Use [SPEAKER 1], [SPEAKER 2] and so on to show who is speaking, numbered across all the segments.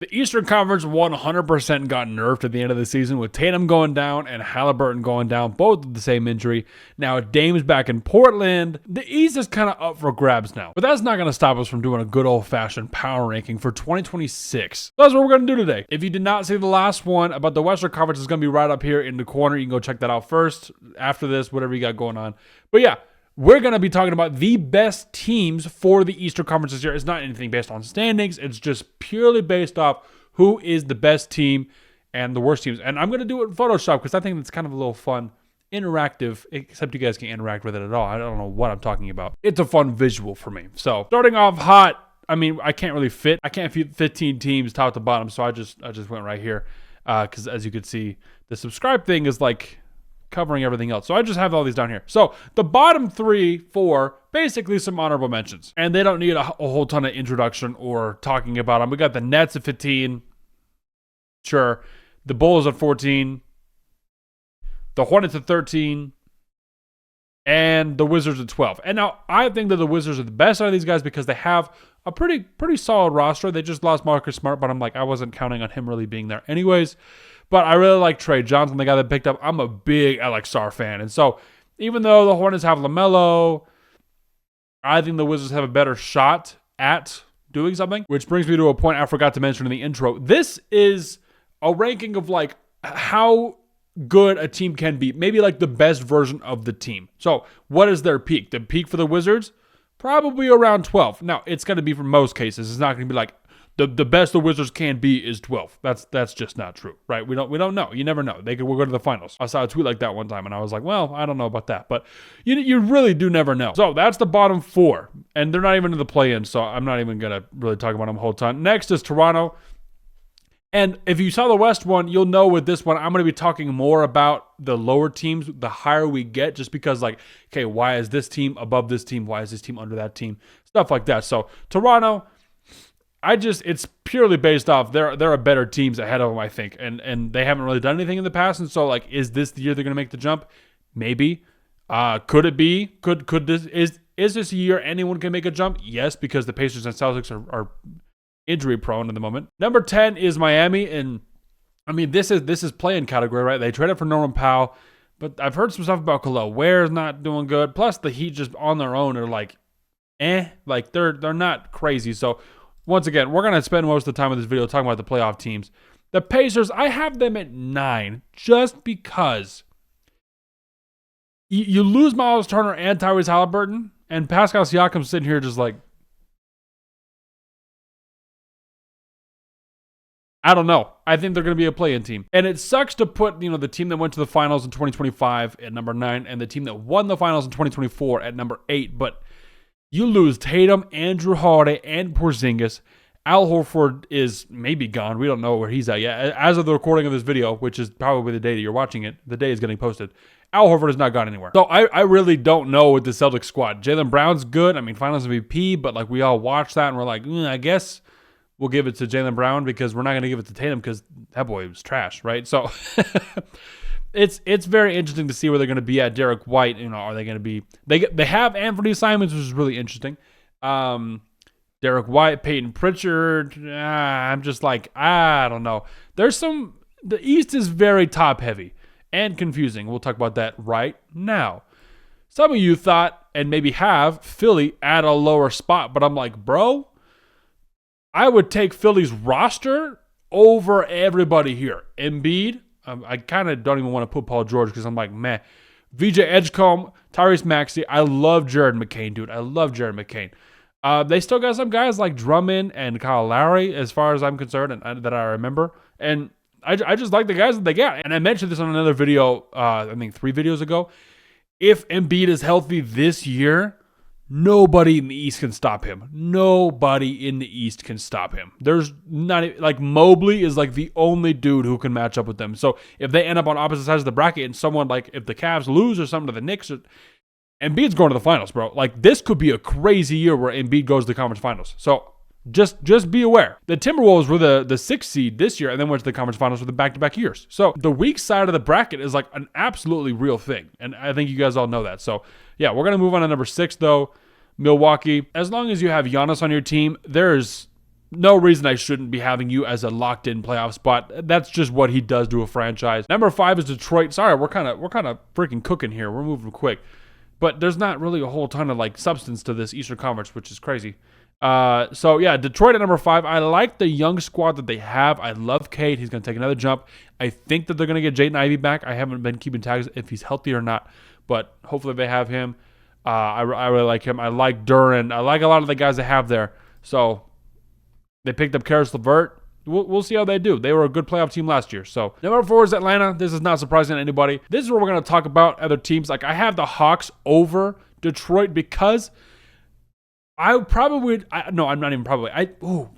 [SPEAKER 1] The Eastern Conference 100% got nerfed at the end of the season with Tatum going down and Halliburton going down, both with the same injury. Now Dame's back in Portland. The East is kind of up for grabs now, but that's not going to stop us from doing a good old-fashioned power ranking for 2026. So that's what we're going to do today. If you did not see the last one about the Western Conference, it's going to be right up here in the corner. You can go check that out first. After this, whatever you got going on. But yeah, we're going to be talking about the best teams for the Eastern Conference this year. It's not anything based on standings. It's just purely based off who is the best team and the worst teams. And I'm going to do it in Photoshop because I think it's kind of a little fun, interactive, except you guys can't interact with it at all. I don't know what I'm talking about. It's a fun visual for me. So starting off hot, I mean, I can't fit 15 teams top to bottom. So I just went right here because as you can see, the subscribe thing is like covering everything else. So I just have all these down here. So the bottom 3, 4, basically some honorable mentions. And they don't need a whole ton of introduction or talking about them. We got the Nets at 15. Sure. The Bulls at 14. The Hornets at 13. And the Wizards at 12. And now I think that the Wizards are the best out of these guys because they have a pretty solid roster. They just lost Marcus Smart, but I'm like, I wasn't counting on him really being there anyways. But I really like Trey Johnson, the guy that picked up. I'm a big Alex Sarr fan. And so even though the Hornets have LaMelo, I think the Wizards have a better shot at doing something. Which brings me to a point I forgot to mention in the intro. This is a ranking of like how good a team can be. Maybe like the best version of the team. So what is their peak? The peak for the Wizards? Probably around 12. Now, it's going to be for most cases. It's not going to be like the best the Wizards can be is 12. That's just not true, right? We don't know. You never know. We'll go to the finals. I saw a tweet like that one time, and I was like, well, I don't know about that. But you really do never know. So that's the bottom 4, and they're not even in the play-in, so I'm not even going to really talk about them a whole ton. Next is Toronto. And if you saw the West one, you'll know with this one, I'm going to be talking more about the lower teams, the higher we get, just because like, okay, why is this team above this team? Why is this team under that team? Stuff like that. So Toronto, it's purely based off there are better teams ahead of them, I think. And they haven't really done anything in the past. And so like, is this the year they're going to make the jump? Maybe. Could it be? Could this, is this a year anyone can make a jump? Yes, because the Pacers and Celtics are injury prone at the moment. Number 10 is Miami, and I mean this is play-in category, right? They traded for Norman Powell, but I've heard some stuff about Khalil Ware's not doing good. Plus the Heat just on their own are like, like they're not crazy. So once again, we're gonna spend most of the time of this video talking about the playoff teams. The Pacers, I have them at 9 just because you lose Miles Turner and Tyrese Halliburton, and Pascal Siakam's sitting here just like, I don't know. I think they're going to be a play-in team. And it sucks to put, the team that went to the finals in 2025 at number 9 and the team that won the finals in 2024 at number 8. But you lose Tatum, Andrew Holiday, and Porzingis. Al Horford is maybe gone. We don't know where he's at yet. As of the recording of this video, which is probably the day that you're watching it, the day is getting posted, Al Horford is not gone anywhere. So I really don't know with the Celtics squad. Jaylen Brown's good. I mean, finals MVP, but like we all watched that and we're like, I guess we'll give it to Jaylen Brown because we're not going to give it to Tatum because that boy was trash, right? So it's very interesting to see where they're going to be at. Derek White, are they going to be? They have Anthony Simons, which is really interesting. Derek White, Peyton Pritchard. I'm just like, I don't know. The East is very top heavy and confusing. We'll talk about that right now. Some of you thought and maybe have Philly at a lower spot, but I'm like, bro, I would take Philly's roster over everybody here. Embiid, I kind of don't even want to put Paul George because I'm like, meh. VJ Edgecombe, Tyrese Maxey. I love Jared McCain, dude. I love Jared McCain. They still got some guys like Drummond and Kyle Lowry, as far as I'm concerned, and that I remember. And I just like the guys that they got. And I mentioned this on another video, I think 3 videos ago. If Embiid is healthy this year, nobody in the East can stop him. Nobody in the East can stop him. There's not, like, Mobley is like the only dude who can match up with them. So if they end up on opposite sides of the bracket and someone like, if the Cavs lose or something to the Knicks, Embiid's going to the finals, bro. Like, this could be a crazy year where Embiid goes to the conference finals. So just be aware. The Timberwolves were the 6th seed this year and then went to the conference finals for the back-to-back years. So the weak side of the bracket is like an absolutely real thing. And I think you guys all know that. So yeah, we're going to move on to number 6 though. Milwaukee. As long as you have Giannis on your team, there's no reason I shouldn't be having you as a locked-in playoff spot. That's just what he does to a franchise. Number 5 is Detroit. Sorry, we're kind of freaking cooking here. We're moving quick, but there's not really a whole ton of like substance to this Eastern Conference, which is crazy. So yeah, Detroit at number 5. I like the young squad that they have. I love Cade. He's going to take another jump. I think that they're going to get Jaden Ivey back. I haven't been keeping tags if he's healthy or not, but hopefully they have him. I really like him. I like Duran. I like a lot of the guys they have there. So they picked up Karis LeVert. We'll see how they do. They were a good playoff team last year. So number 4 is Atlanta. This is not surprising to anybody. This is where we're going to talk about other teams. Like I have the Hawks over Detroit because I'm not even probably.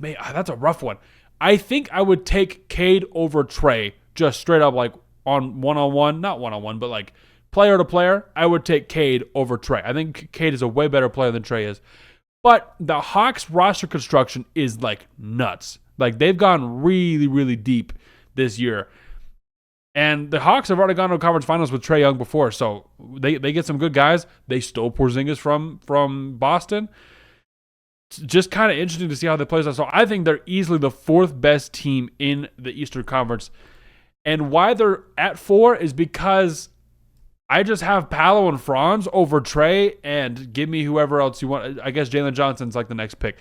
[SPEAKER 1] That's a rough one. I think I would take Cade over Trey, just straight up like on one-on-one, not one-on-one, but like player to player. I would take Cade over Trey. I think Cade is a way better player than Trey is. But the Hawks roster construction is like nuts. Like they've gone really, really deep this year. And the Hawks have already gone to conference finals with Trae Young before. So they get some good guys. They stole Porzingis from Boston. It's just kind of interesting to see how they play out. So I think they're easily the 4th best team in the Eastern Conference. And why they're at 4 is because I just have Paolo and Franz over Trey, and give me whoever else you want. I guess Jalen Johnson's like the next pick.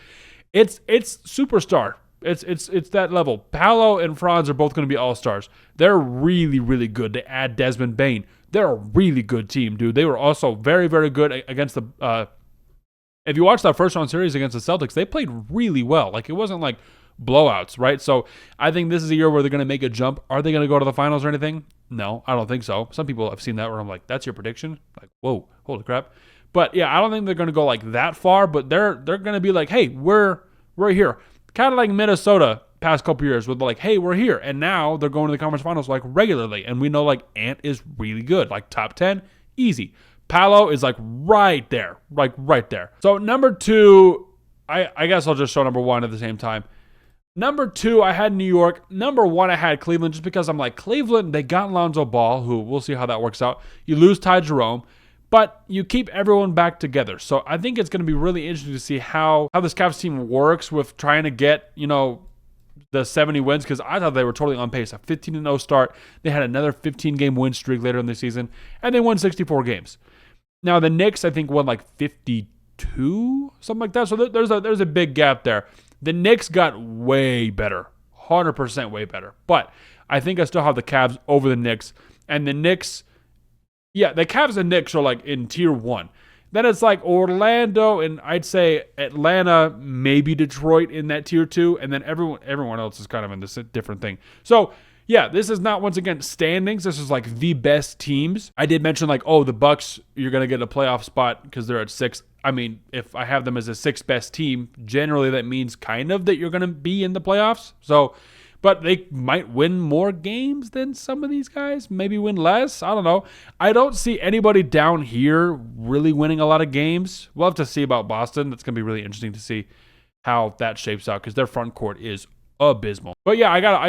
[SPEAKER 1] It's superstar. It's that level. Paolo and Franz are both going to be all-stars. They're really, really good. They add Desmond Bane. They're a really good team, dude. They were also very, very good against the if you watch that first round series against the Celtics, they played really well. Like it wasn't like blowouts, right? So I think this is a year where they're going to make a jump. Are they going to go to the finals or anything? No, I don't think so. Some people have seen that where I'm like, that's your prediction? Like, whoa, holy crap. But yeah, I don't think they're going to go like that far, but they're going to be like, hey, we're here. Kind of like Minnesota past couple years with like, hey, we're here. And now they're going to the conference finals like regularly. And we know like Ant is really good. Like top 10, easy. Paolo is like right there. Like right there. So number 2, I guess I'll just show number 1 at the same time. Number 2, I had New York. Number 1, I had Cleveland just because I'm like, Cleveland, they got Lonzo Ball, who we'll see how that works out. You lose Ty Jerome, but you keep everyone back together. So I think it's going to be really interesting to see how this Cavs team works with trying to get, the 70 wins, because I thought they were totally on pace. A 15-0 start. They had another 15-game win streak later in the season, and they won 64 games. Now, the Knicks, I think, won like 52, something like that. So there's a big gap there. The Knicks got way better, 100% way better. But I think I still have the Cavs over the Knicks. And the Knicks, yeah, the Cavs and Knicks are like in tier 1. Then it's like Orlando and I'd say Atlanta, maybe Detroit in that tier 2. And then everyone else is kind of in this different thing. So yeah, this is not, once again, standings. This is like the best teams. I did mention like, the Bucks, you're going to get a playoff spot because they're at 6. I mean, if I have them as a 6th best team, generally that means kind of that you're going to be in the playoffs. So, but they might win more games than some of these guys, maybe win less. I don't know. I don't see anybody down here really winning a lot of games. We'll have to see about Boston. That's going to be really interesting to see how that shapes out because their front court is abysmal. But yeah, I got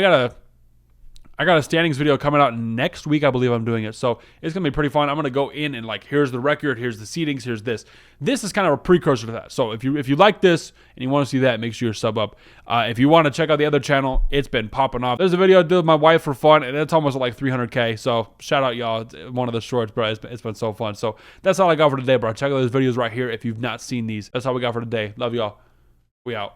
[SPEAKER 1] a standings video coming out next week. I believe I'm doing it. So it's going to be pretty fun. I'm going to go in and like, here's the record, here's the seedings, here's this. This is kind of a precursor to that. So if you like this and you want to see that, make sure you sub up. If you want to check out the other channel, it's been popping off. There's a video I did with my wife for fun, and it's almost at like 300K. So shout out y'all. It's one of the shorts, bro. It's been so fun. So that's all I got for today, bro. Check out those videos right here if you've not seen these. That's all we got for today. Love y'all. We out.